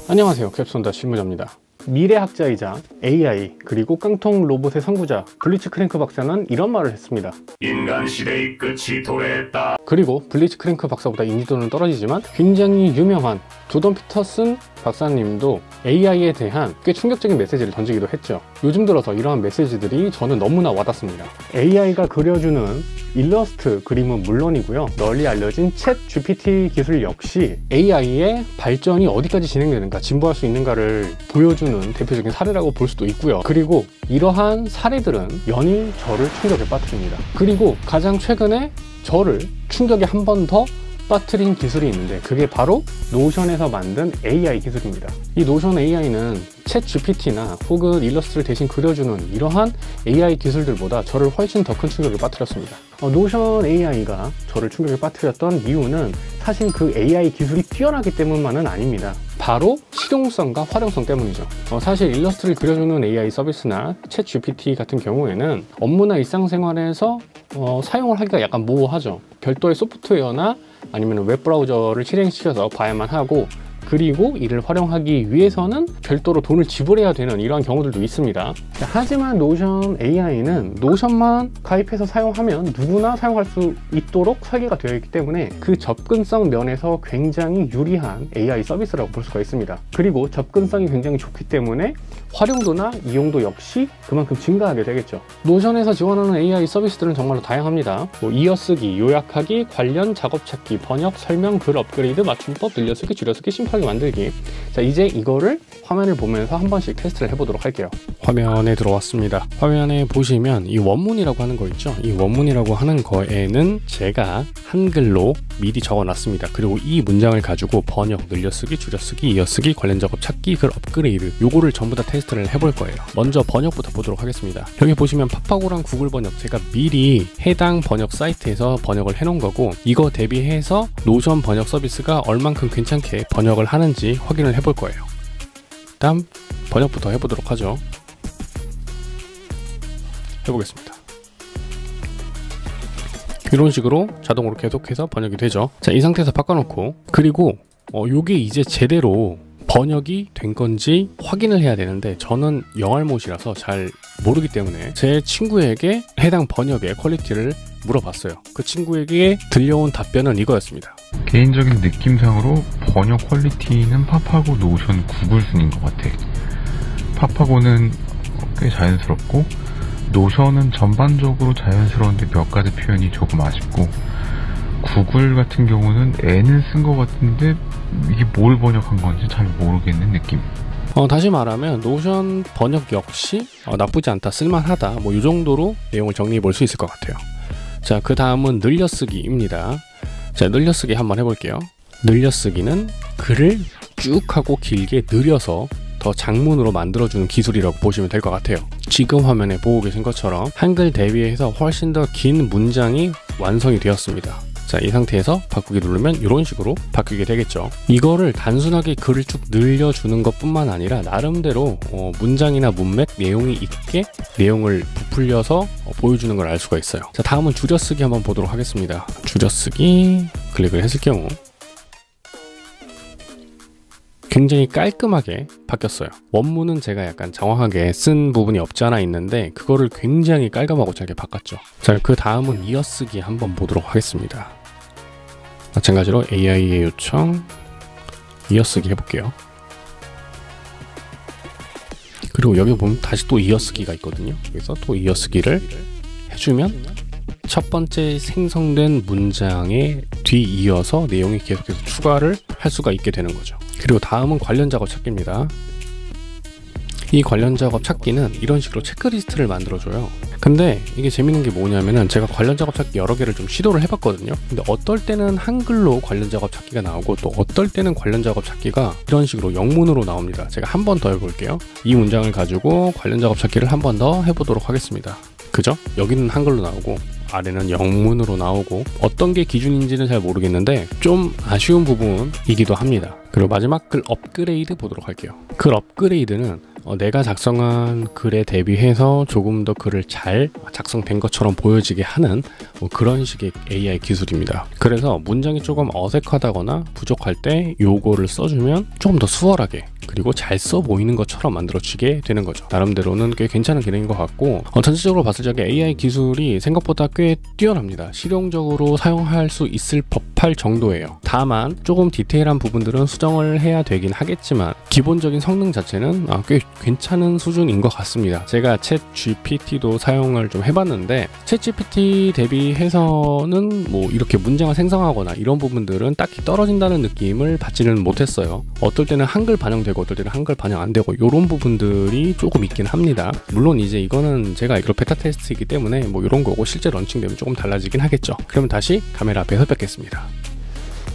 안녕하세요, 캡손다 실무자입니다. 미래학자이자 AI 그리고 깡통 로봇의 선구자 블리츠 크랭크 박사는 이런 말을 했습니다. 인간 시대의 끝이 도래했다. 그리고 블리츠 크랭크 박사보다 인지도는 떨어지지만 굉장히 유명한 조던 피터슨 박사님도 AI에 대한 꽤 충격적인 메시지를 던지기도 했죠. 요즘 들어서 이러한 메시지들이 저는 너무나 와닿습니다. AI가 그려주는 일러스트 그림은 물론이고요, 널리 알려진 챗 GPT 기술 역시 AI의 발전이 어디까지 진행되는가, 진보할 수 있는가를 보여주는 대표적인 사례라고 볼 수도 있고요. 그리고 이러한 사례들은 연일 저를 충격에 빠뜨립니다. 그리고 가장 최근에 저를 충격에 한 번 더 빠뜨린 기술이 있는데, 그게 바로 노션에서 만든 AI 기술입니다. 이 노션 AI는 챗 GPT나 혹은 일러스트를 대신 그려주는 이러한 AI 기술들보다 저를 훨씬 더 큰 충격을 빠뜨렸습니다. 노션 AI가 저를 충격에 빠뜨렸던 이유는 사실 그 AI 기술이 뛰어나기 때문만은 아닙니다. 바로 실용성과 활용성 때문이죠. 사실 일러스트를 그려주는 AI 서비스나 챗 GPT 같은 경우에는 업무나 일상생활에서 사용을 하기가 약간 모호하죠. 별도의 소프트웨어나 아니면 웹브라우저를 실행시켜서 봐야만 하고, 그리고 이를 활용하기 위해서는 별도로 돈을 지불해야 되는 이러한 경우들도 있습니다. 하지만 노션 AI는 노션만 가입해서 사용하면 누구나 사용할 수 있도록 설계가 되어 있기 때문에 그 접근성 면에서 굉장히 유리한 AI 서비스라고 볼 수가 있습니다. 그리고 접근성이 굉장히 좋기 때문에 활용도나 이용도 역시 그만큼 증가하게 되겠죠. 노션에서 지원하는 AI 서비스들은 정말로 다양합니다. 이어쓰기, 요약하기, 관련 작업 찾기, 번역, 설명, 글 업그레이드, 맞춤법, 늘려쓰기, 줄여쓰기, 심플하게 만들기. 자, 이제 이거를 화면을 보면서 한 번씩 테스트를 해보도록 할게요. 화면에 들어왔습니다. 화면에 보시면 이 원문이라고 하는 거 있죠. 이 원문이라고 하는 거에는 제가 한글로 미리 적어놨습니다. 그리고 이 문장을 가지고 번역, 늘려쓰기, 줄여쓰기, 이어쓰기, 관련 작업 찾기, 글 업그레이드, 요거를 전부 다 테스트를 해볼 거예요. 먼저 번역부터 보도록 하겠습니다. 여기 보시면 파파고랑 구글 번역, 제가 미리 해당 번역 사이트에서 번역을 해놓은 거고, 이거 대비해서 노션 번역 서비스가 얼만큼 괜찮게 번역을 하는지 확인을 해볼 거예요. 일단 번역부터 해보도록 하죠. 해보겠습니다. 이런 식으로 자동으로 계속해서 번역이 되죠. 자, 이 상태에서 바꿔놓고, 그리고 요게 이제 제대로 번역이 된 건지 확인을 해야 되는데, 저는 영알못이라서 잘 모르기 때문에 제 친구에게 해당 번역의 퀄리티를 물어봤어요. 그 친구에게 들려온 답변은 이거였습니다. 개인적인 느낌상으로 번역 퀄리티는 파파고, 노션, 구글 순인 것 같아. 파파고는 꽤 자연스럽고, 노션은 전반적으로 자연스러운데 몇 가지 표현이 조금 아쉽고, 구글 같은 경우는 N을 쓴 것 같은데 이게 뭘 번역한 건지 잘 모르겠는 느낌. 다시 말하면 노션 번역 역시 나쁘지 않다, 쓸만하다, 뭐 이 정도로 내용을 정리해 볼 수 있을 것 같아요. 자, 그 다음은 늘려쓰기입니다. 자, 늘려쓰기 한번 해볼게요. 늘려쓰기는 글을 쭉 하고 길게 늘려서 더 장문으로 만들어주는 기술이라고 보시면 될 것 같아요. 지금 화면에 보고 계신 것처럼 한글 대비해서 훨씬 더 긴 문장이 완성이 되었습니다. 자, 이 상태에서 바꾸기 누르면 이런 식으로 바뀌게 되겠죠. 이거를 단순하게 글을 쭉 늘려주는 것 뿐만 아니라 나름대로 문장이나 문맥, 내용이 있게 내용을 부풀려서 보여주는 걸 알 수가 있어요. 자, 다음은 줄여쓰기 한번 보도록 하겠습니다. 줄여쓰기 클릭을 했을 경우 굉장히 깔끔하게 바뀌었어요. 원문은 제가 약간 장황하게 쓴 부분이 없지 않아 있는데, 그거를 굉장히 깔끔하고 잘게 바꿨죠. 자, 그 다음은 이어쓰기 한번 보도록 하겠습니다. 마찬가지로 AI의 요청, 이어쓰기 해볼게요. 그리고 여기 보면 다시 또 이어쓰기가 있거든요. 그래서 또 이어쓰기를 해주면 첫 번째 생성된 문장에 뒤이어서 내용이 계속해서 추가를 할 수가 있게 되는 거죠. 그리고 다음은 관련 작업 찾기입니다. 이 관련 작업 찾기는 이런 식으로 체크리스트를 만들어줘요. 근데 이게 재밌는 게 뭐냐면은, 제가 관련 작업 찾기 여러 개를 좀 시도를 해봤거든요. 근데 어떨 때는 한글로 관련 작업 찾기가 나오고, 또 어떨 때는 관련 작업 찾기가 이런 식으로 영문으로 나옵니다. 제가 한 번 더 해볼게요. 이 문장을 가지고 관련 작업 찾기를 한 번 더 해보도록 하겠습니다. 그죠? 여기는 한글로 나오고 아래는 영문으로 나오고, 어떤 게 기준인지는 잘 모르겠는데 좀 아쉬운 부분이기도 합니다. 그리고 마지막 글 업그레이드 보도록 할게요. 글 업그레이드는 내가 작성한 글에 대비해서 조금 더 글을 잘 작성된 것처럼 보여지게 하는 그런 식의 AI 기술입니다. 그래서 문장이 조금 어색하다거나 부족할 때 요거를 써주면 조금 더 수월하게 그리고 잘 써 보이는 것처럼 만들어지게 되는 거죠. 나름대로는 꽤 괜찮은 기능인 것 같고, 전체적으로 봤을 적에 AI 기술이 생각보다 꽤 뛰어납니다. 실용적으로 사용할 수 있을 법할 정도예요. 다만 조금 디테일한 부분들은 수정을 해야 되긴 하겠지만 기본적인 성능 자체는 꽤 괜찮은 수준인 것 같습니다. 제가 챗 GPT도 사용을 좀 해봤는데 챗 GPT 대비해서는 뭐 이렇게 문장을 생성하거나 이런 부분들은 딱히 떨어진다는 느낌을 받지는 못했어요. 어떨 때는 한글 반영되고 어떨 때는 한글 반영 안 되고 이런 부분들이 조금 있긴 합니다. 물론 이제 이거는 제가 알기로 베타 테스트이기 때문에 뭐 이런 거고 실제 런칭되면 조금 달라지긴 하겠죠. 그러면 다시 카메라 앞에서 뵙겠습니다.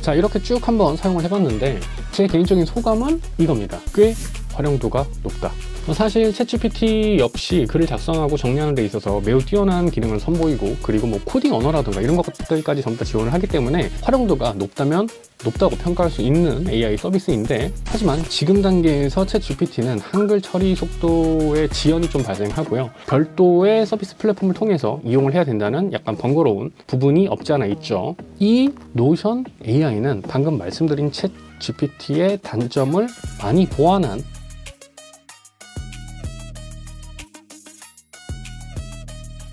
자, 이렇게 쭉 한번 사용을 해봤는데 제 개인적인 소감은 이겁니다. 꽤 활용도가 높다. 사실 챗GPT 역시 글을 작성하고 정리하는 데 있어서 매우 뛰어난 기능을 선보이고, 그리고 뭐 코딩 언어라든가 이런 것들까지 전부 다 지원을 하기 때문에 활용도가 높다면 높다고 평가할 수 있는 AI 서비스인데, 하지만 지금 단계에서 챗GPT는 한글 처리 속도의 지연이 좀 발생하고요. 별도의 서비스 플랫폼을 통해서 이용을 해야 된다는 약간 번거로운 부분이 없지 않아 있죠. 이 노션 AI는 방금 말씀드린 챗GPT의 단점을 많이 보완한,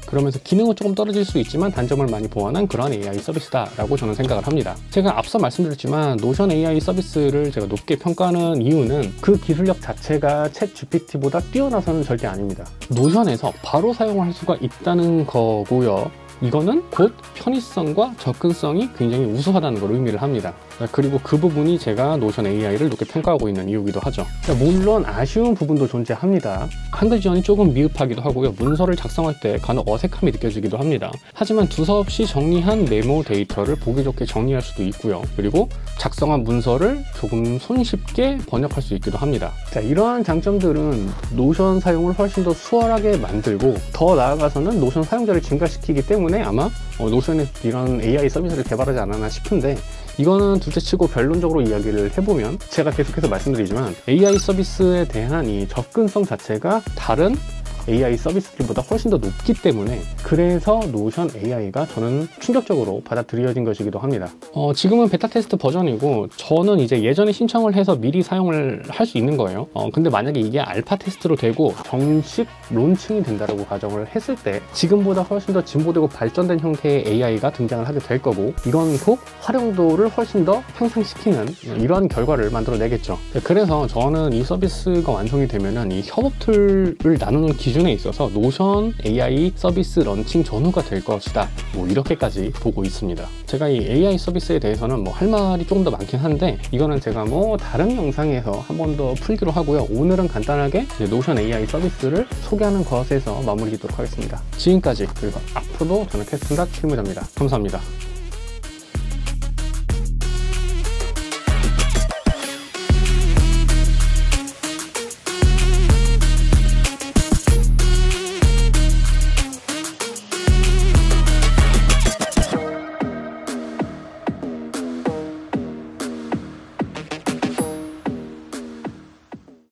그러면서 기능은 조금 떨어질 수 있지만 단점을 많이 보완한 그런 AI 서비스다라고 저는 생각을 합니다. 제가 앞서 말씀드렸지만 노션 AI 서비스를 제가 높게 평가하는 이유는 그 기술력 자체가 챗 GPT보다 뛰어나서는 절대 아닙니다. 노션에서 바로 사용을 할 수가 있다는 거고요. 이거는 곧 편의성과 접근성이 굉장히 우수하다는 걸 의미를 합니다. 그리고 그 부분이 제가 노션 AI를 높게 평가하고 있는 이유이기도 하죠. 물론 아쉬운 부분도 존재합니다. 한글 지원이 조금 미흡하기도 하고요. 문서를 작성할 때 간혹 어색함이 느껴지기도 합니다. 하지만 두서없이 정리한 메모 데이터를 보기 좋게 정리할 수도 있고요. 그리고 작성한 문서를 조금 손쉽게 번역할 수 있기도 합니다. 자, 이러한 장점들은 노션 사용을 훨씬 더 수월하게 만들고, 더 나아가서는 노션 사용자를 증가시키기 때문에 아마 노션에 이런 AI 서비스를 개발하지 않았나 싶은데, 이거는 둘째치고 변론적으로 이야기를 해보면 제가 계속해서 말씀드리지만 AI 서비스에 대한 이 접근성 자체가 다른 AI 서비스들보다 훨씬 더 높기 때문에, 그래서 노션 AI가 저는 충격적으로 받아들여진 것이기도 합니다. 지금은 베타 테스트 버전이고 저는 이제 예전에 신청을 해서 미리 사용을 할 수 있는 거예요. 근데 만약에 이게 알파 테스트로 되고 정식 론칭이 된다고 가정을 했을 때 지금보다 훨씬 더 진보되고 발전된 형태의 AI가 등장을 하게 될 거고, 이건 곧 활용도를 훨씬 더 향상시키는 이러한 결과를 만들어내겠죠. 그래서 저는 이 서비스가 완성이 되면은 이 협업 툴을 나누는 기준에 있어서 노션 AI 서비스 런칭 전후가 될 것이다, 뭐 이렇게까지 보고 있습니다. 제가 이 AI 서비스에 대해서는 뭐 할 말이 조금 더 많긴 한데, 이거는 제가 뭐 다른 영상에서 한 번 더 풀기로 하고요. 오늘은 간단하게 노션 AI 서비스를 소개하는 것에서 마무리 짓도록 하겠습니다. 지금까지, 그리고 앞으로도 저는 테스트다 실무자입니다. 감사합니다.